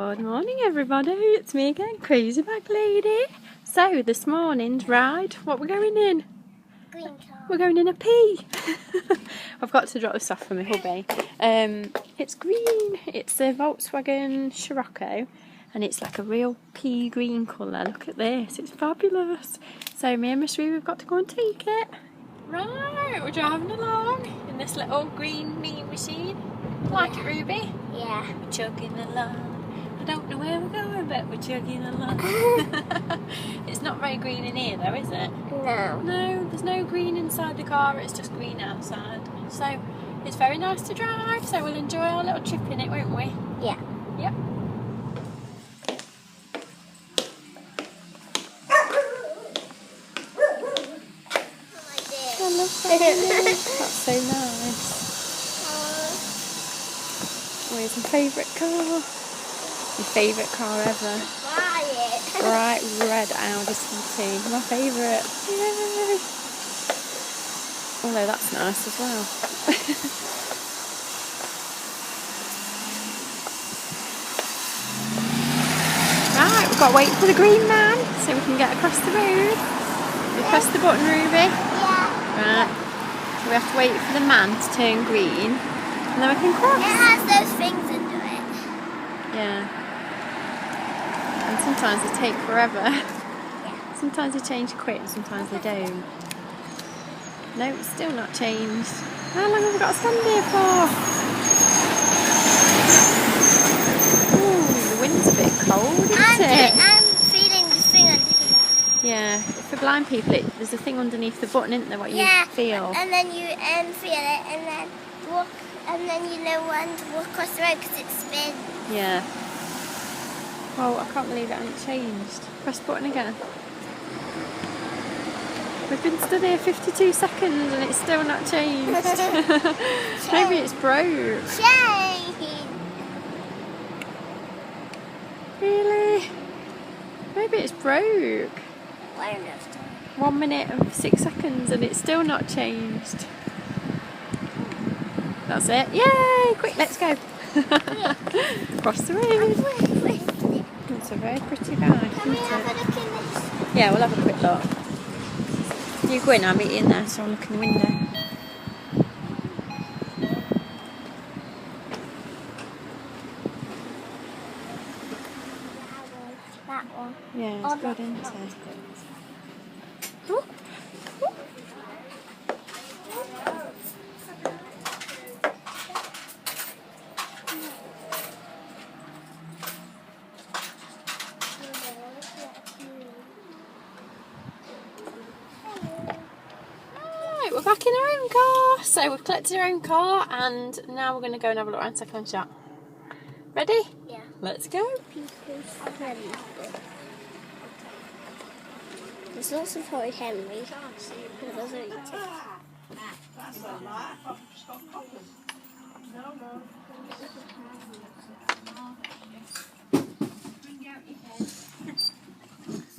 Good morning everybody, it's me again, Crazy Bag Lady. So this morning's ride, what we're going in? Green car. We're going in a P. I've got to drop this off for my hubby. It's green, it's a Volkswagen Scirocco and it's like a real pea green colour. Look at this, it's fabulous. So me and Miss Ruby have got to go and take it. Right, we're driving along in this little green meat machine. Like it, Ruby? Yeah. We're chugging along. I don't know where we're going, but we're chugging along. It's not very green in here though, is it? No. No, there's no green inside the car, it's just green outside. So it's very nice to drive, so we'll enjoy our little trip in it, won't we? Yeah. Yep. I love that. That's so nice. Where's my favourite car? My favourite car ever. Buy it. Bright red Audi TT. My favourite. Yay! Although that's nice as well. Right, we've got to wait for the green man so we can get across the road. We press the button, Ruby. Yeah. Right. So we have to wait for the man to turn green and then we can cross. It has those things under it. Yeah. And sometimes they take forever. Yeah. Sometimes they change quick, sometimes they don't. No, it's still not changed. How long have we got to stand here for? Ooh, the wind's a bit cold, isn't it? I'm feeling the thing under here. Yeah, for blind people, there's a thing underneath the button, isn't there, what you feel? And then you feel it and then walk, and then you know when to walk across the road because it spins. Yeah. Oh, I can't believe it hasn't changed. Press button again. We've been stood here 52 seconds and it's still not changed. Maybe it's broke. Change. Really? Maybe it's broke. 1 minute and 6 seconds and it's still not changed. That's it. Yay! Quick, let's go. Across the road. It's a very pretty ride, Can we isn't have a it? look in this? Yeah, we'll have a quick look. You go in, I'll meet you in there, so I'll look in the window. That one. Yeah, it's good, isn't it? Ooh. Right, we're back in our own car. So we've collected our own car and now we're going to go and have a look around second shop. Ready? Yeah. Let's go. There's lots of Horrid Henry.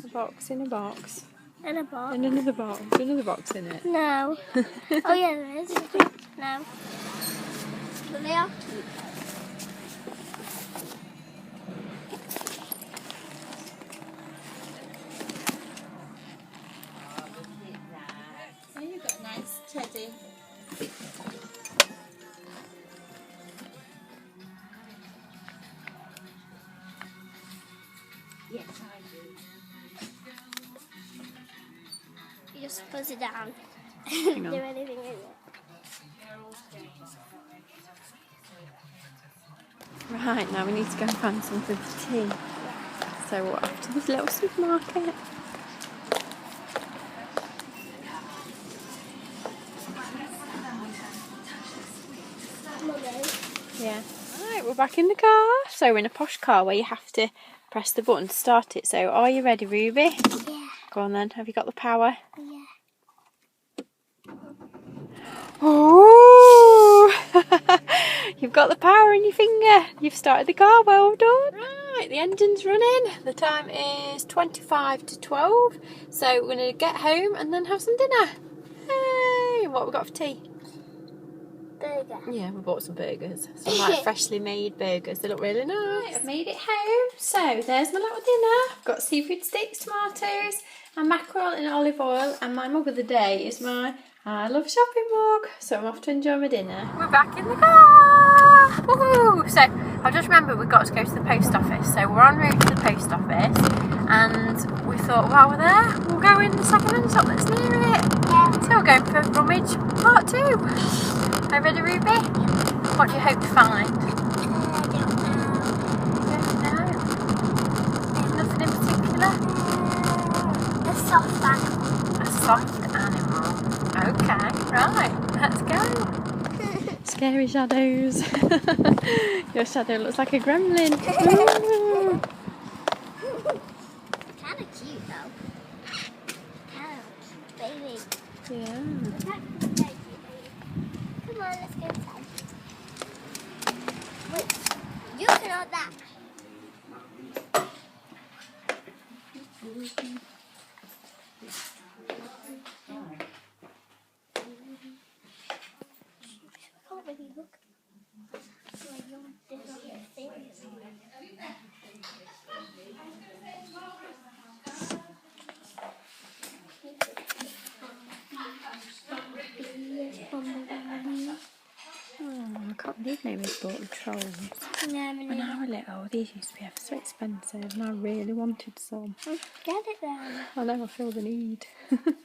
A box in a box. And a box. And another box in it. No. Oh yeah, there is. No. But they are cute. Oh, you've got a nice teddy. Yes, I do. You just put it down. Hang on. Do anything in it. Right, now we need to go and find something for tea. So we're off to this little supermarket. Yeah. Right, we're back in the car. So we're in a posh car where you have to press the button to start it. So are you ready, Ruby? Yeah. Go on then. Have you got the power? Yeah. Oh! You've got the power in your finger. You've started the car. Well done. Right, the engine's running. The time is 25 to 12. So we're going to get home and then have some dinner. Hey! What have we got for tea? burger. Yeah, we bought some burgers. Some like freshly made burgers. They look really nice. Right, I've made it home. So there's my little dinner. I've got seafood sticks, tomatoes, and mackerel in olive oil. And my mug of the day is my I love shopping mug. So I'm off to enjoy my dinner. We're back in the car. Woohoo! So I just remembered we've got to go to the post office. So we're en route to the post office. And we thought while we're there, we'll go in the second-hand shop that's near it. Yeah. So we're going for Rummage Part 2. Are you ready, Ruby? What do you hope to find? I don't know. You don't know. Nothing in particular? A soft animal. A soft animal. Okay, right, let's go. Scary shadows. Your shadow looks like a gremlin. Ooh. Kind of cute though. Kind of baby. Yeah. Come on, let's go inside. Wait, you can hold that. Can't really look. Oh, I can't believe nobody's bought the trolls. When I was little, these used to be ever so expensive and I really wanted some. Get it then. I know I feel the need. But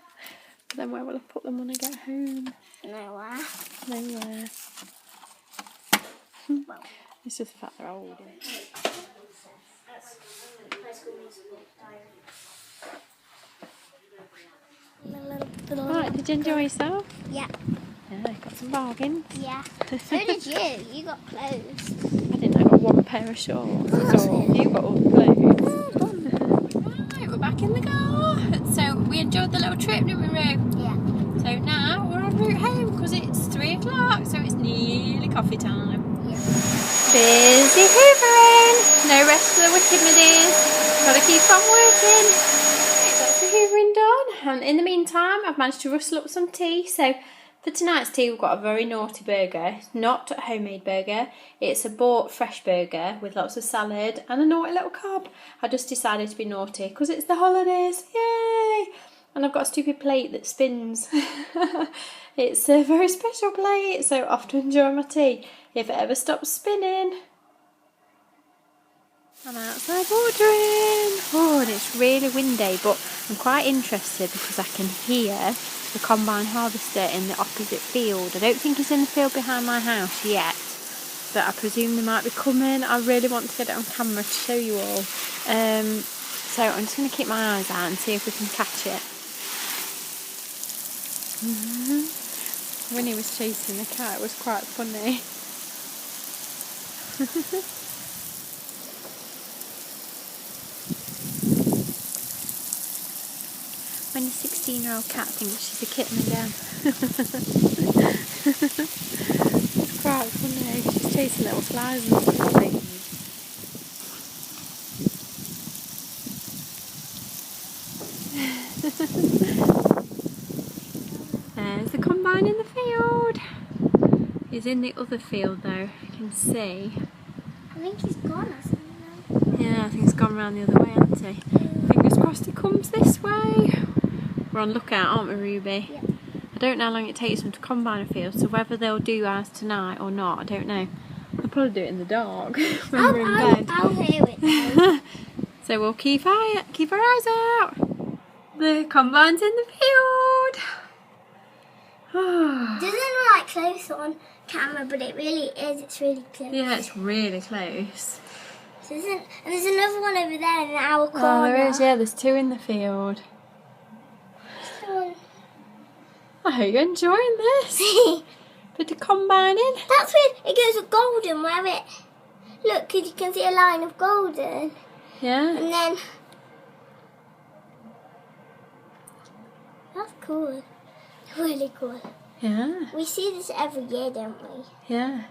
then where will I put them when I get home? Nowhere. Nowhere. It's just the fact they're old. Right, did you enjoy yourself? Yeah. Yeah, got some bargains. Yeah. So did you. You got clothes. I didn't. I got one pair of shorts. So you got all the clothes. Right, we're back in the car. So we enjoyed the little trip, didn't we, Roo? Yeah. So now we're en route home because it's 3 o'clock, so it's nearly coffee time. Yeah. Busy hoovering. No rest for the wicked middies. Gotta keep on working. Right, that's the hoovering done. And in the meantime, I've managed to rustle up some tea. So for tonight's tea, we've got a very naughty burger. It's not a homemade burger. It's a bought fresh burger with lots of salad and a naughty little cob. I just decided to be naughty because it's the holidays. Yay! And I've got a stupid plate that spins. It's a very special plate, so off to enjoy my tea. If it ever stops spinning. I'm outside watering. Oh, and it's really windy, but I'm quite interested because I can hear the combine harvester in the opposite field. I don't think it's in the field behind my house yet, but I presume they might be coming. I really want to get it on camera to show you all. So I'm just going to keep my eyes out and see if we can catch it. When he was chasing the cat, it was quite funny. When your 16-year-old cat thinks she's a kitten again. It's quite funny. She's chasing little flies and stuff. There's the combine in the field. He's in the other field though, you can see. I think he's gone or something. Yeah, I think he's gone round the other way, hasn't he? Fingers crossed he comes this way. We're on lookout, aren't we, Ruby? Yeah. I don't know how long it takes them to combine a field, so whether they'll do ours tonight or not, I don't know. They'll probably do it in the dark when we're in bed. I'll hear it now. So we'll keep our eyes out. The combine's in the field. It doesn't look like close on camera, but it really is. It's really close. Yeah, it's really close. So and there's another one over there in our corner. Oh, there is, yeah, there's 2 in the field. So, I hope you're enjoying this. Bit of combining. that's when it goes with golden, where it... Look, 'cause you can see a line of golden. Yeah. And then... That's cool. Really cool. Yeah. We see this every year, don't we? Yeah.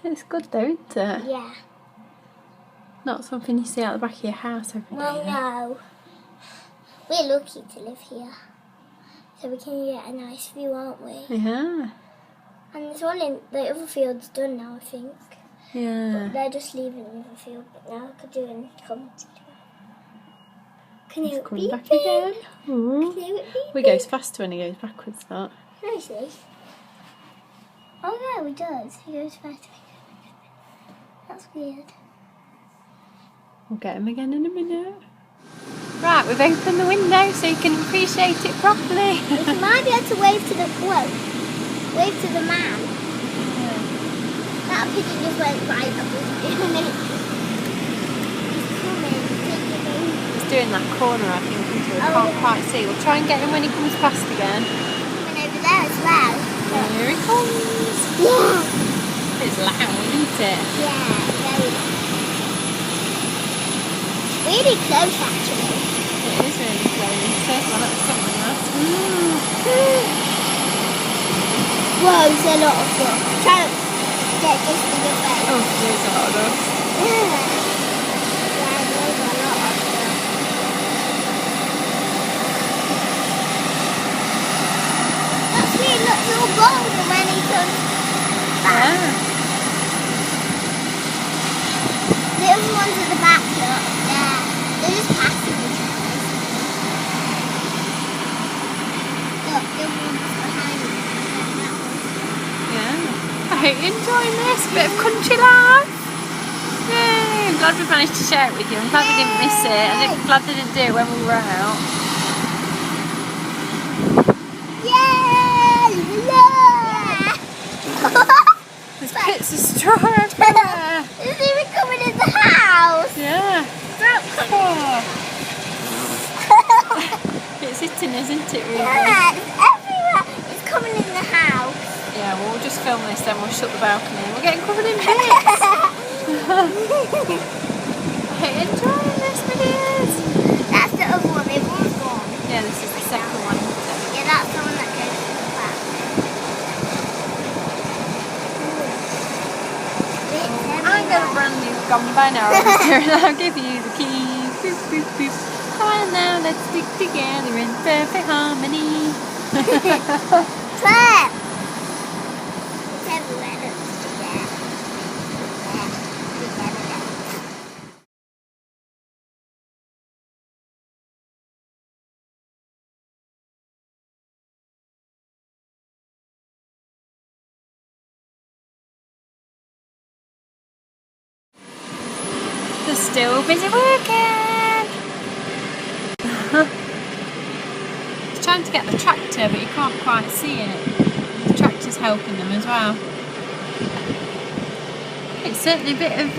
It's good though, isn't it? Yeah. Not something you see out the back of your house every day. Well, no. We're lucky to live here. So we can get a nice view, aren't we? Yeah. And it's all in the other field's done now, I think. Yeah. They're just leaving the other field, but now I could do it come together. Can you Coming back again. Ooh. Can you beep? He goes faster when he goes backwards, that. No, see. Oh no, he does. He goes faster. That's weird. We'll get him again in a minute. Right, we've opened the window so you can appreciate it properly. You might be able to wave to the wave to the man. Yeah. That pigeon just went right up his ear. He's coming. He's doing that corner, I think, until we can't quite see. We'll try and get him when he comes past again. Coming over there as well. Here he comes. Yeah. It's loud, isn't it? Yeah, very loud. Really close, actually. It is really close. First one at the front of us. Whoa, there's a lot of stuff. Try to get just in your face. Oh, there's a lot of dust. Yeah, there's a lot of stuff. Actually, look, you're golden when he comes back. Yeah. The other ones at the back, look. Yeah, they're just passing each other. Look, the other one's behind me. Yeah. I hope you're enjoying this bit of country life. Yay! I'm glad we managed to share it with you. I'm glad we didn't miss it. I'm glad they didn't do it when we were out. Yay! Yeah! There's bits of straw everywhere. It's even coming in the house. Yeah. Oh. It's hitting us, isn't it, really? Yeah, it's everywhere. It's coming in the house. Yeah, well, we'll just film this, then we'll shut the balcony. We're getting covered in bits. Hey, enjoying this, videos. That's the other one. The other one's gone. Yeah, this is the second one. Yeah, that's the one that goes to the back. I got a brand new gummy by now, and I'll give you the key. Boop, boop, boop. Come on now, let's stick together in perfect harmony. Claire! It's everywhere. Look, it's there. They're still busy working. He's trying to get the tractor, but you can't quite see it. The tractor's helping them as well. It's certainly a bit of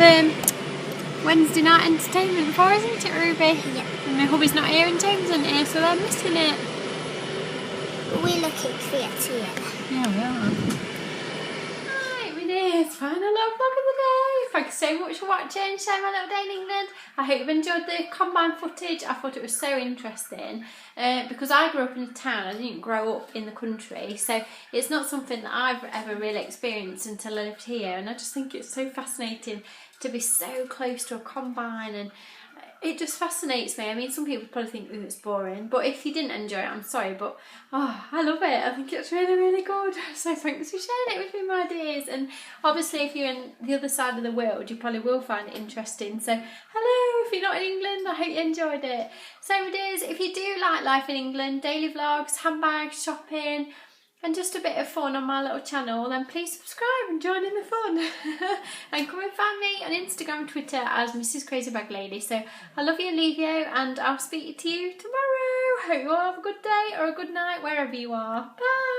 Wednesday night entertainment for, isn't it, Ruby? Yeah. And my hubby's not here and James isn't here, so they're missing it. But we're looking creative. Yeah, we are. Right, it is final little vlog of the day. Thank you so much for watching. Share my little day in England. I hope you've enjoyed the combine footage. I thought it was so interesting because I grew up in a town. I didn't grow up in the country, so it's not something that I've ever really experienced until I lived here. And I just think it's so fascinating to be so close to a combine, and it just fascinates me. I mean, some people probably think, ooh, it's boring, but if you didn't enjoy it, I'm sorry, but oh, I love it. I think it's really, really good. So thanks for sharing it with me, my dears. And obviously, if you're in the other side of the world, you probably will find it interesting. So hello, if you're not in England, I hope you enjoyed it. So my dears, if you do like life in England, daily vlogs, handbags, shopping, and just a bit of fun on my little channel, then please subscribe and join in the fun. And come and find me on Instagram and Twitter as Mrs. Crazy Bag Lady. So I love you, leave you, and I'll speak to you tomorrow. Hope you all have a good day or a good night wherever you are. Bye.